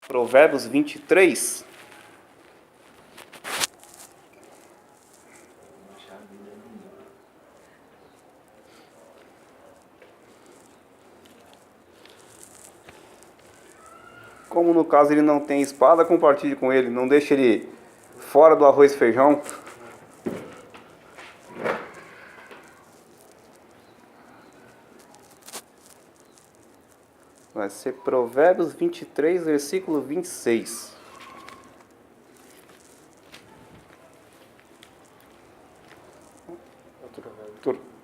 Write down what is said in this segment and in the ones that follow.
Provérbios 23. Como no caso ele não tem espada, compartilhe com ele. Não deixe ele fora do arroz e feijão. Vai ser Provérbios 23, versículo 26.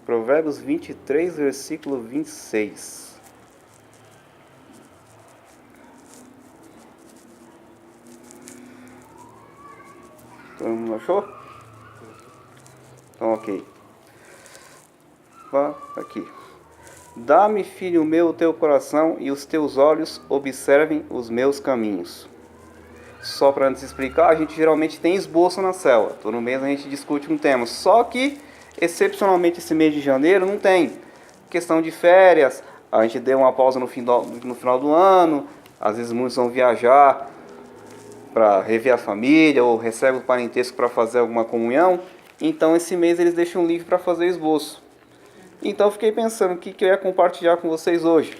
Provérbios 23, versículo 26. Todo mundo achou? Então, ok. Vá aqui. Dá-me, filho meu, o teu coração, e os teus olhos observem os meus caminhos. Só para antes explicar, a gente geralmente tem esboço na célula. Todo mês a gente discute um tema. Só que, excepcionalmente, esse mês de janeiro não tem. Questão de férias, a gente deu uma pausa no final do ano. Às vezes muitos vão viajar para rever a família ou recebem o parentesco para fazer alguma comunhão. Então, esse mês eles deixam livre para fazer esboço. Então eu fiquei pensando o que eu ia compartilhar com vocês hoje.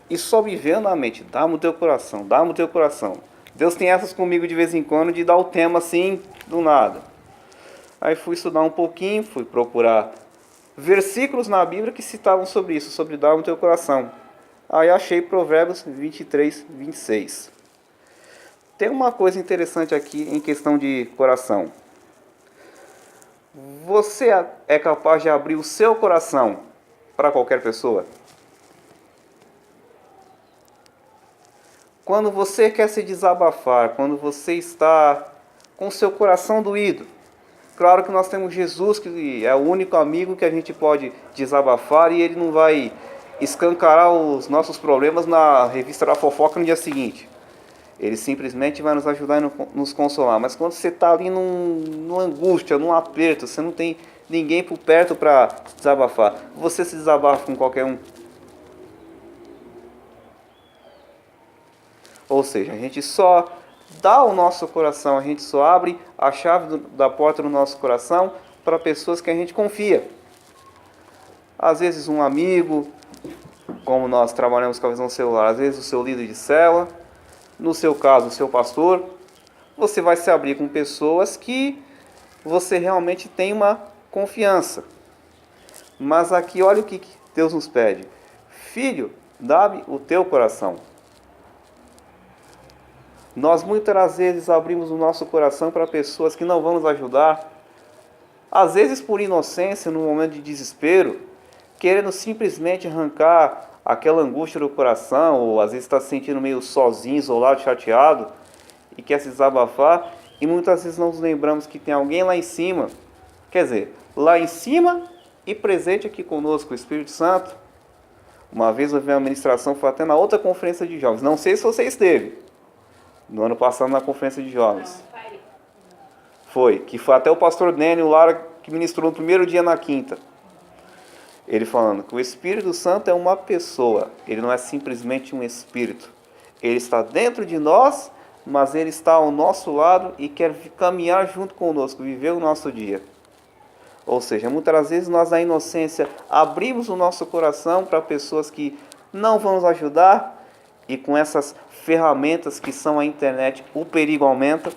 E só me veio na mente, dá-me o teu coração, dá-me o teu coração. Deus tem essas comigo de vez em quando de dar o tema assim, do nada. Aí fui estudar um pouquinho, fui procurar versículos na Bíblia que citavam sobre isso, sobre dar-me o teu coração. Aí achei Provérbios 23, 26. Tem uma coisa interessante aqui em questão de coração. Você é capaz de abrir o seu coração para qualquer pessoa? Quando você quer se desabafar, quando você está com o seu coração doído, claro que nós temos Jesus, que é o único amigo que a gente pode desabafar e ele não vai escancarar os nossos problemas na revista da fofoca no dia seguinte. Ele simplesmente vai nos ajudar e nos consolar. Mas quando você está ali numa angústia, num aperto, você não tem ninguém por perto para desabafar, você se desabafa com qualquer um. Ou seja, a gente só dá o nosso coração, a gente só abre a chave da porta do nosso coração para pessoas que a gente confia. Às vezes um amigo, como nós trabalhamos com a visão celular, às vezes o seu líder de célula, no seu caso, o seu pastor. Você vai se abrir com pessoas que você realmente tem uma confiança. Mas aqui, olha o que Deus nos pede. Filho, dá-me o teu coração. Nós muitas vezes abrimos o nosso coração para pessoas que não vão nos ajudar. Às vezes por inocência, num momento de desespero, querendo simplesmente arrancar aquela angústia do coração, ou às vezes está se sentindo meio sozinho, isolado, chateado, e quer se desabafar, e muitas vezes não nos lembramos que tem alguém lá em cima, quer dizer, lá em cima e presente aqui conosco, o Espírito Santo. Uma vez eu vi uma ministração, foi até na outra conferência de jovens, não sei se você esteve, no ano passado na conferência de jovens. Foi, que foi até o pastor Dênio Lara que ministrou no primeiro dia na quinta. Ele falando que o Espírito Santo é uma pessoa, ele não é simplesmente um espírito. Ele está dentro de nós, mas ele está ao nosso lado e quer caminhar junto conosco, viver o nosso dia. Ou seja, muitas vezes nós na inocência abrimos o nosso coração para pessoas que não vão nos ajudar, e com essas ferramentas que são a internet, o perigo aumenta,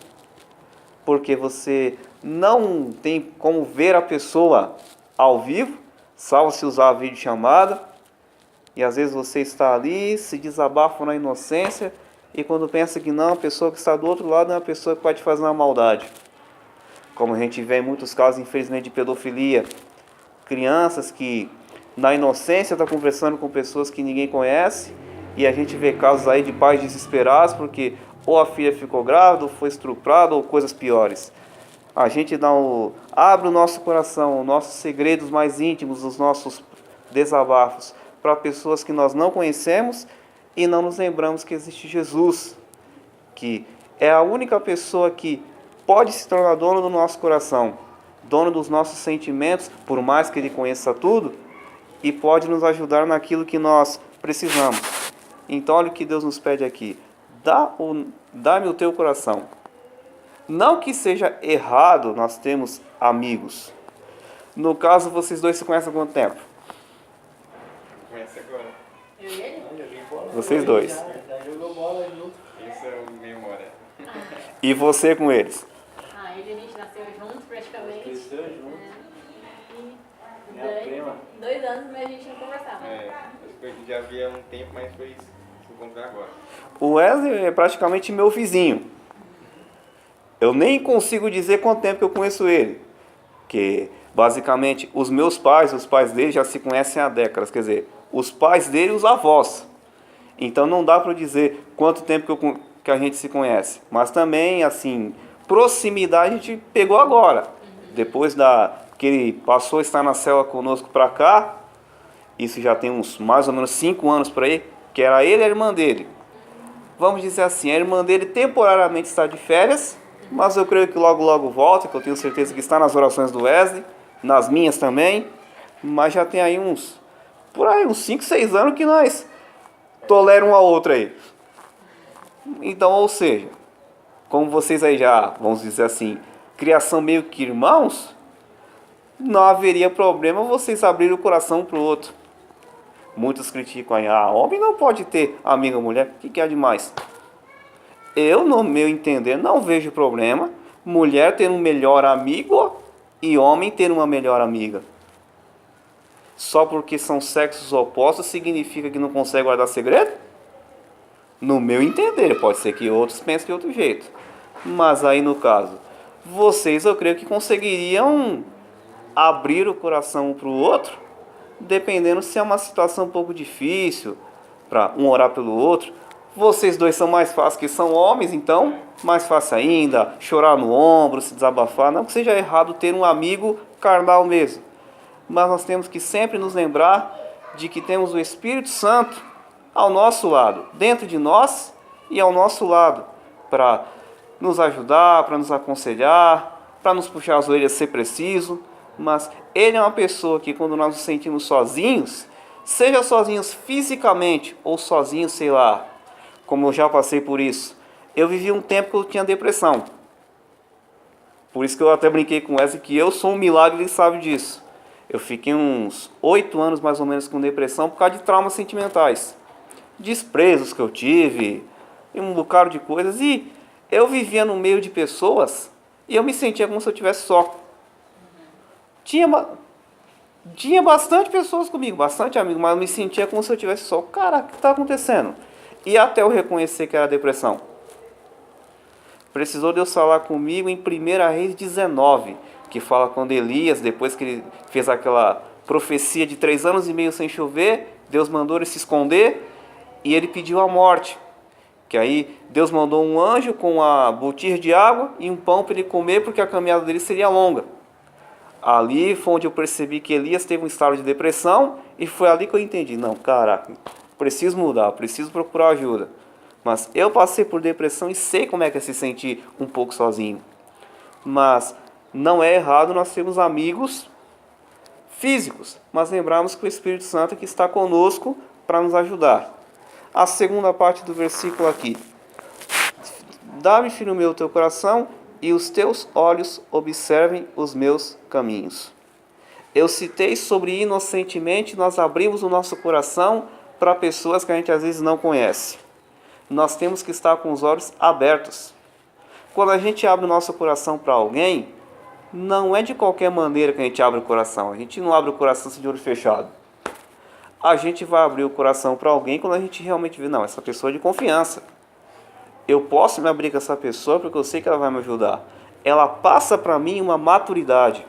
porque você não tem como ver a pessoa ao vivo, salvo se usar a videochamada, e às vezes você está ali, se desabafa na inocência, e quando pensa que não, a pessoa que está do outro lado é uma pessoa que pode te fazer uma maldade. Como a gente vê em muitos casos, infelizmente, de pedofilia. Crianças que, na inocência, estão conversando com pessoas que ninguém conhece, e a gente vê casos aí de pais desesperados, porque ou a filha ficou grávida, ou foi estuprada, ou coisas piores. A gente abre o nosso coração, os nossos segredos mais íntimos, os nossos desabafos, para pessoas que nós não conhecemos e não nos lembramos que existe Jesus, que é a única pessoa que pode se tornar dono do nosso coração, dono dos nossos sentimentos, por mais que Ele conheça tudo, e pode nos ajudar naquilo que nós precisamos. Então olha o que Deus nos pede aqui. dá-me o teu coração. Não que seja errado nós temos amigos. No caso, vocês dois se conhecem há quanto tempo? Conhece agora. Eu e ele? Vocês dois. Já jogou bola junto. Isso é o memória. E você com eles? Ele a gente nasceu juntos praticamente. Cresceu junto. E Minha prima. 2 anos, mas a gente não conversava. A gente já via há um tempo, mas foi se encontrar agora. O Wesley é praticamente meu vizinho. Eu nem consigo dizer quanto tempo que eu conheço ele. Que basicamente os meus pais, os pais dele já se conhecem há décadas. Quer dizer, os pais dele e os avós. Então não dá para dizer quanto tempo que a gente se conhece. Mas também, assim, proximidade a gente pegou agora. Depois que ele passou a estar na célula conosco para cá, isso já tem uns mais ou menos 5 anos por aí, que era ele e a irmã dele. Vamos dizer assim, a irmã dele temporariamente está de férias, mas eu creio que logo logo volta, que eu tenho certeza que está nas orações do Wesley, nas minhas também, mas já tem aí uns 5, 6 anos que nós toleramos um a outra aí. Então, ou seja, como vocês aí já, vamos dizer assim, criação meio que irmãos, não haveria problema vocês abrirem o coração para o outro. Muitos criticam aí, homem não pode ter amiga mulher, o que é demais? Eu, no meu entender, não vejo problema mulher ter um melhor amigo e homem ter uma melhor amiga. Só porque são sexos opostos significa que não consegue guardar segredo? No meu entender, pode ser que outros pensem de outro jeito. Mas aí no caso, vocês eu creio que conseguiriam abrir o coração um para o outro, dependendo se é uma situação um pouco difícil, para um orar pelo outro. Vocês dois são mais fáceis, que são homens, então mais fácil ainda, chorar no ombro, se desabafar. Não que seja errado ter um amigo carnal mesmo, mas nós temos que sempre nos lembrar de que temos o Espírito Santo ao nosso lado, dentro de nós e ao nosso lado, para nos ajudar, para nos aconselhar, para nos puxar as orelhas se preciso. Mas ele é uma pessoa que quando nós nos sentimos sozinhos, seja sozinhos fisicamente ou sozinhos, sei lá, como eu já passei por isso. Eu vivi um tempo que eu tinha depressão. Por isso que eu até brinquei com essa que eu sou um milagre, ele sabe disso. Eu fiquei uns 8 anos mais ou menos com depressão por causa de traumas sentimentais. Desprezos que eu tive, e um bocado de coisas. E eu vivia no meio de pessoas e eu me sentia como se eu estivesse só. Tinha bastante pessoas comigo, bastante amigos, mas eu me sentia como se eu estivesse só. Cara, o que está acontecendo? E até eu reconhecer que era depressão. Precisou Deus falar comigo em 1 Reis 19, que fala quando Elias, depois que ele fez aquela profecia de 3 anos e meio sem chover, Deus mandou ele se esconder e ele pediu a morte. Que aí Deus mandou um anjo com a botija de água e um pão para ele comer, porque a caminhada dele seria longa. Ali foi onde eu percebi que Elias teve um estado de depressão e foi ali que eu entendi. Não, caraca, preciso mudar, preciso procurar ajuda. Mas eu passei por depressão e sei como é que é se sentir um pouco sozinho. Mas não é errado nós termos amigos físicos, mas lembrarmos que o Espírito Santo é que está conosco para nos ajudar. A segunda parte do versículo aqui. Dá-me, filho meu, o teu coração e os teus olhos observem os meus caminhos. Eu citei sobre inocentemente nós abrimos o nosso coração para pessoas que a gente às vezes não conhece. Nós temos que estar com os olhos abertos. Quando a gente abre o nosso coração para alguém, não é de qualquer maneira que a gente abre o coração. A gente não abre o coração de olho fechado. A gente vai abrir o coração para alguém quando a gente realmente vê, não, essa pessoa é de confiança. Eu posso me abrir com essa pessoa porque eu sei que ela vai me ajudar. Ela passa para mim uma maturidade.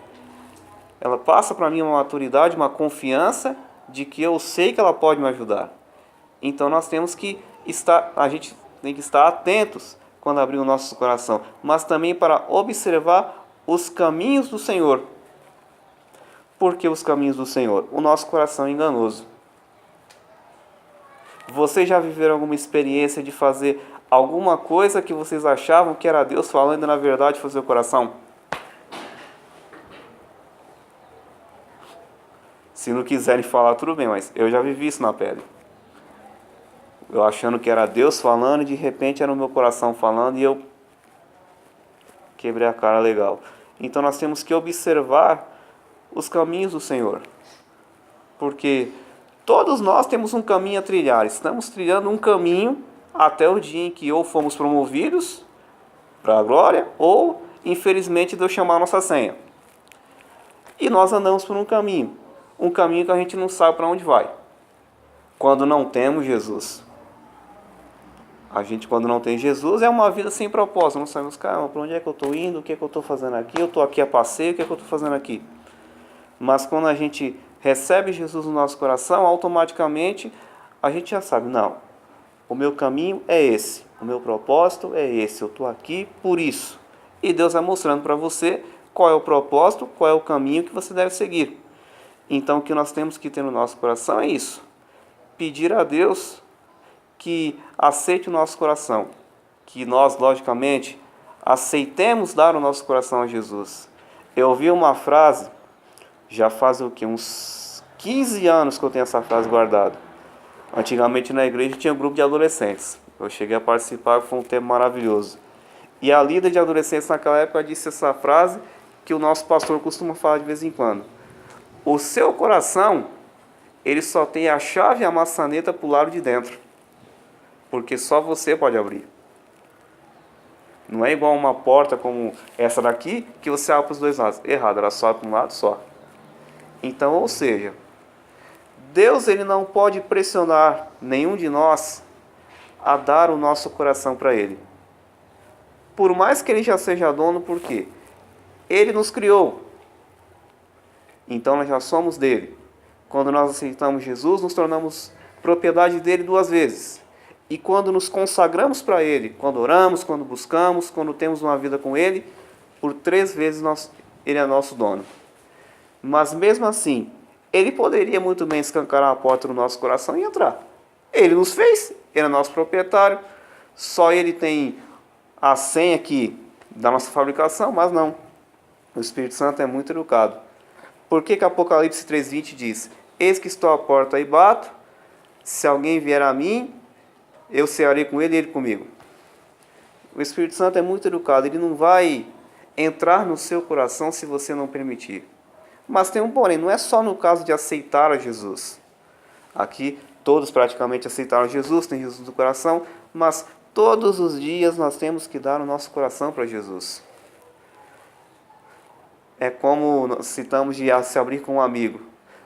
Ela passa para mim uma maturidade, uma confiança de que eu sei que ela pode me ajudar. Então nós temos que a gente tem que estar atentos quando abrir o nosso coração, mas também para observar os caminhos do Senhor. Por que os caminhos do Senhor? O nosso coração é enganoso. Vocês já viveram alguma experiência de fazer alguma coisa que vocês achavam que era Deus falando e na verdade foi seu coração? Se não quiserem falar, tudo bem, mas eu já vivi isso na pele. Eu achando que era Deus falando e de repente era o meu coração falando e eu quebrei a cara legal. Então nós temos que observar os caminhos do Senhor. Porque todos nós temos um caminho a trilhar. Estamos trilhando um caminho até o dia em que ou fomos promovidos para a glória ou, infelizmente, Deus chamar a nossa senha. E nós andamos por um caminho que a gente não sabe para onde vai. Quando não temos Jesus. A gente, quando não tem Jesus, é uma vida sem propósito. Não sabemos, cara, para onde é que eu estou indo, o que é que eu estou fazendo aqui, eu estou aqui a passeio, o que é que eu estou fazendo aqui? Mas quando a gente recebe Jesus no nosso coração, automaticamente a gente já sabe, não, o meu caminho é esse, o meu propósito é esse, eu estou aqui por isso. E Deus vai mostrando para você qual é o propósito, qual é o caminho que você deve seguir. Então o que nós temos que ter no nosso coração é isso. Pedir a Deus que aceite o nosso coração, que nós, logicamente, aceitemos dar o nosso coração a Jesus. Eu ouvi uma frase, já faz o quê? Uns 15 anos que eu tenho essa frase guardada. Antigamente na igreja tinha um grupo de adolescentes. Eu cheguei a participar, foi um tempo maravilhoso. E a líder de adolescentes naquela época disse essa frase que o nosso pastor costuma falar de vez em quando. O seu coração, ele só tem a chave e a maçaneta para o lado de dentro. Porque só você pode abrir. Não é igual uma porta como essa daqui, que você abre para os dois lados. Errado, ela só abre para um lado só. Então, ou seja, Deus ele não pode pressionar nenhum de nós a dar o nosso coração para Ele. Por mais que Ele já seja dono, por quê? Ele nos criou. Então nós já somos dele. Quando nós aceitamos Jesus, nos tornamos propriedade dele 2 vezes. E quando nos consagramos para Ele, quando oramos, quando buscamos, quando temos uma vida com Ele, por 3 vezes Ele é nosso dono. Mas mesmo assim, Ele poderia muito bem escancarar a porta do nosso coração e entrar. Ele nos fez, Ele é nosso proprietário, só Ele tem a senha aqui da nossa fabricação, mas não. O Espírito Santo é muito educado. Por que Apocalipse 3,20 diz: eis que estou à porta e bato, se alguém vier a mim, eu cearei com ele e ele comigo. O Espírito Santo é muito educado, ele não vai entrar no seu coração se você não permitir. Mas tem um porém, não é só no caso de aceitar a Jesus. Aqui todos praticamente aceitaram Jesus, tem Jesus no coração, mas todos os dias nós temos que dar o nosso coração para Jesus. É como nós citamos de se abrir com um amigo.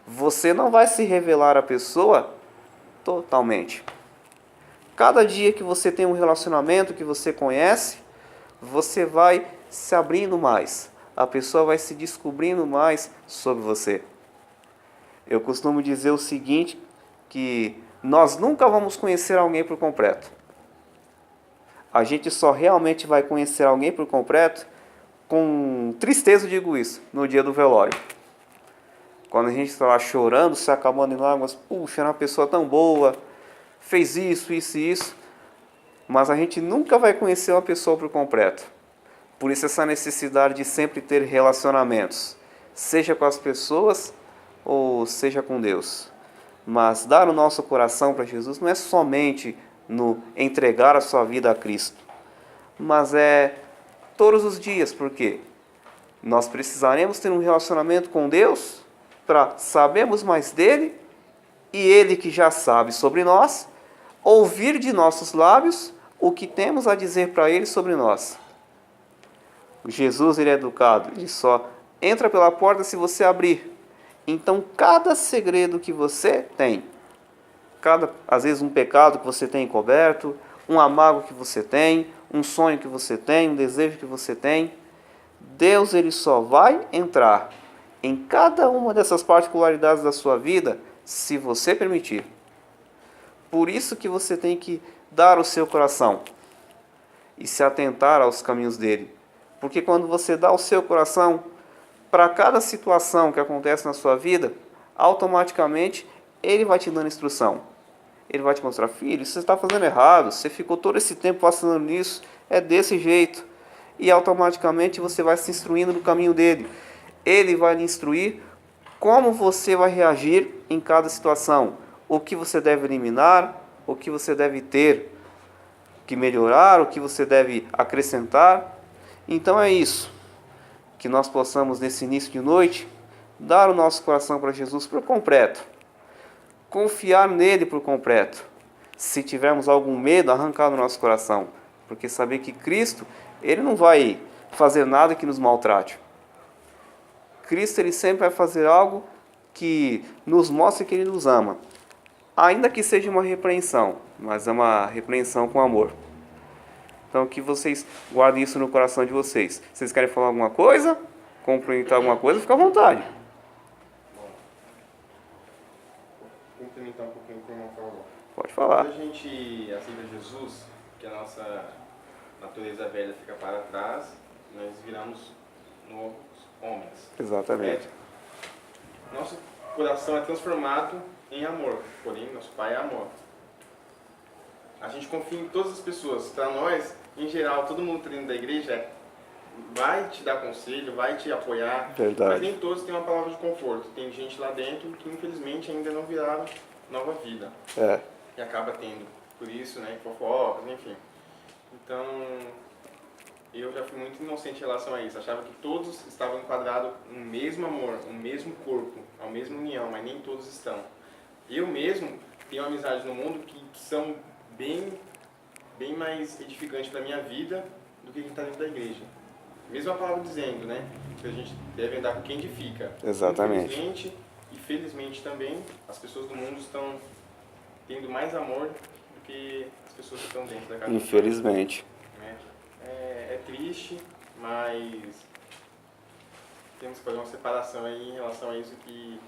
Você não vai se revelar à pessoa totalmente. Cada dia que você tem um relacionamento, que você conhece, você vai se abrindo mais. A pessoa vai se descobrindo mais sobre você. Eu costumo dizer o seguinte, que nós nunca vamos conhecer alguém por completo. A gente só realmente vai conhecer alguém por completo, com tristeza eu digo isso, no dia do velório. Quando a gente está lá chorando, se acabando em lágrimas, puxa, era uma pessoa tão boa, fez isso, isso e isso, mas a gente nunca vai conhecer uma pessoa por completo. Por isso essa necessidade de sempre ter relacionamentos, seja com as pessoas ou seja com Deus. Mas dar o nosso coração para Jesus não é somente no entregar a sua vida a Cristo, mas é todos os dias, porque nós precisaremos ter um relacionamento com Deus para sabermos mais dele e Ele que já sabe sobre nós, ouvir de nossos lábios o que temos a dizer para Ele sobre nós. Jesus ele é educado, ele só entra pela porta se você abrir. Então cada segredo que você tem, às vezes um pecado que você tem encoberto, um amargo que você tem, um sonho que você tem, um desejo que você tem, Deus ele só vai entrar em cada uma dessas particularidades da sua vida se você permitir. Por isso que você tem que dar o seu coração e se atentar aos caminhos dele. Porque quando você dá o seu coração para cada situação que acontece na sua vida, automaticamente ele vai te dando instrução. Ele vai te mostrar, filho, você está fazendo errado, você ficou todo esse tempo passando nisso, é desse jeito. E automaticamente você vai se instruindo no caminho dele. Ele vai lhe instruir como você vai reagir em cada situação. O que você deve eliminar, o que você deve ter que melhorar, o que você deve acrescentar. Então é isso, que nós possamos nesse início de noite dar o nosso coração para Jesus por completo, confiar nele por completo. Se tivermos algum medo, arrancar do nosso coração, porque saber que Cristo, ele não vai fazer nada que nos maltrate. Cristo, ele sempre vai fazer algo que nos mostre que ele nos ama, ainda que seja uma repreensão, mas é uma repreensão com amor. Então que vocês guardem isso no coração de vocês. Vocês querem falar alguma coisa? Complementar alguma coisa? Fica à vontade. Vou complementar um pouquinho o que o irmão falou. Pode falar. Quando a gente aceita Jesus, que a nossa natureza velha fica para trás, nós viramos novos homens. Exatamente. Nosso coração é transformado em amor, porém nosso Pai é amor. A gente confia em todas as pessoas. Para nós, em geral, todo mundo dentro da igreja vai te dar conselho, vai te apoiar. Verdade. Mas nem todos têm uma palavra de conforto. Tem gente lá dentro que infelizmente ainda não viraram nova vida. E acaba tendo, por isso, né, fofocas, enfim. Então, eu já fui muito inocente em relação a isso. Achava que todos estavam enquadrados no mesmo amor, no mesmo corpo, a mesma união, mas nem todos estão. Eu mesmo tenho amizades no mundo que são bem mais edificantes para a minha vida do que quem está dentro da igreja. Mesmo a palavra dizendo, né, que a gente deve andar com quem edifica. Exatamente. Infelizmente e felizmente também, as pessoas do mundo estão tendo mais amor do que as pessoas que estão dentro da casa. Infelizmente. É triste, mas temos que fazer uma separação aí em relação a isso, que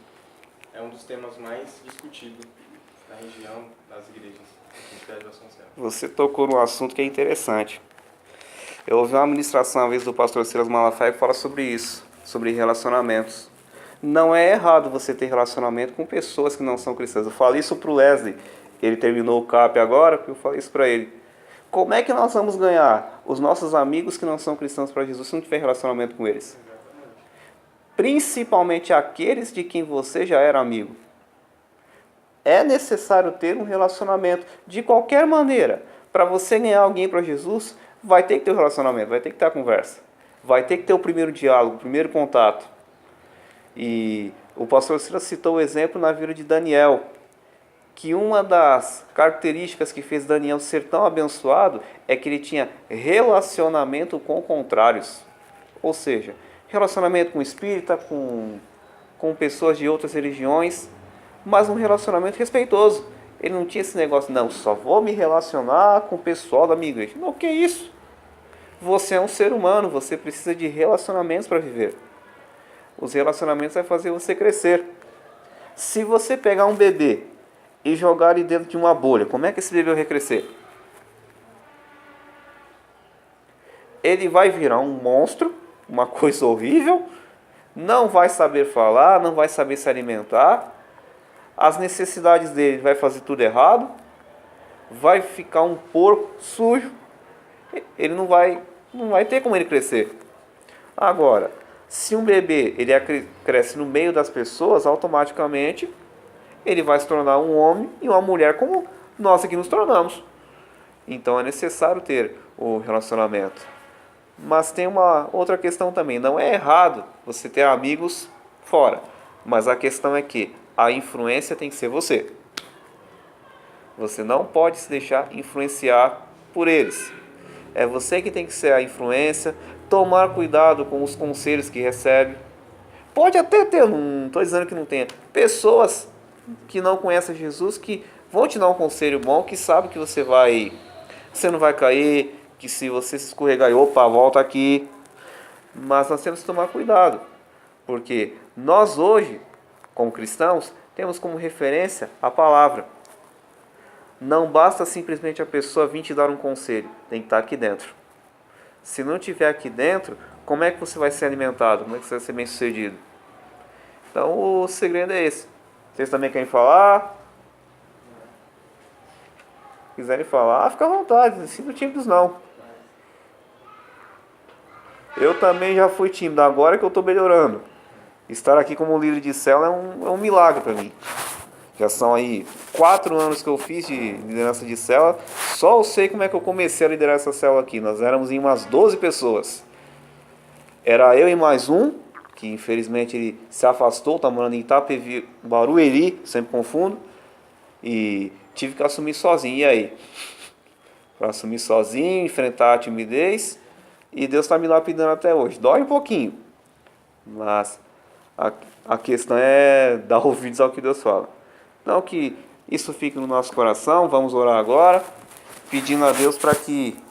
é um dos temas mais discutidos na região das igrejas. Você tocou num assunto que é interessante. Eu ouvi uma ministração uma vez do pastor Silas Malafaia que fala sobre isso, sobre relacionamentos. Não é errado você ter relacionamento com pessoas que não são cristãs. Eu falei isso para o Leslie, ele terminou o CAP agora, eu falei isso para ele. Como é que nós vamos ganhar os nossos amigos que não são cristãos para Jesus se não tiver relacionamento com eles? Principalmente aqueles de quem você já era amigo. É necessário ter um relacionamento de qualquer maneira. Para você ganhar alguém para Jesus, vai ter que ter um relacionamento, vai ter que ter a conversa. Vai ter que ter o primeiro diálogo, o primeiro contato. E o pastor Silas citou o exemplo na vida de Daniel, que uma das características que fez Daniel ser tão abençoado é que ele tinha relacionamento com contrários. Ou seja, relacionamento com espírita, com pessoas de outras religiões, mas um relacionamento respeitoso. Ele não tinha esse negócio, não, só vou me relacionar com o pessoal da minha igreja. Não, que isso? Você é um ser humano, você precisa de relacionamentos para viver. Os relacionamentos vão fazer você crescer. Se você pegar um bebê e jogar ele dentro de uma bolha, como é que esse bebê vai crescer? Ele vai virar um monstro, uma coisa horrível, não vai saber falar, não vai saber se alimentar, as necessidades dele vai fazer tudo errado, vai ficar um porco sujo, ele não vai ter como ele crescer. Agora, se um bebê ele cresce no meio das pessoas, automaticamente ele vai se tornar um homem e uma mulher como nós aqui nos tornamos. Então é necessário ter o relacionamento. Mas tem uma outra questão também. Não é errado você ter amigos fora. Mas a questão é que a influência tem que ser você. Você não pode se deixar influenciar por eles. É você que tem que ser a influência. Tomar cuidado com os conselhos que recebe. Pode até ter, não estou dizendo que não tenha, pessoas que não conhecem Jesus, que vão te dar um conselho bom, que sabe que você não vai cair, que se você se escorregar, opa, volta aqui. Mas nós temos que tomar cuidado, porque nós hoje, como cristãos, temos como referência a palavra. Não basta simplesmente a pessoa vir te dar um conselho, tem que estar aqui dentro. Se não estiver aqui dentro, como é que você vai ser alimentado? Como é que você vai ser bem sucedido? Então o segredo é esse. Vocês também querem falar? Se quiserem falar, fica à vontade, não sinto tímidos não. Eu também já fui tímido, agora que eu estou melhorando. Estar aqui como líder de célula é um milagre para mim. Já são aí 4 anos que eu fiz de liderança de célula. Só eu sei como é que eu comecei a liderar essa célula aqui. Nós éramos em umas 12 pessoas. Era eu e mais um, que infelizmente ele se afastou, está morando em Itapevi, Barueri, sempre confundo. E tive que assumir sozinho. E aí? Para assumir sozinho, enfrentar a timidez. E Deus está me lapidando até hoje. Dói um pouquinho. Mas a questão é dar ouvidos ao que Deus fala. Então que isso fique no nosso coração. Vamos orar agora, pedindo a Deus para que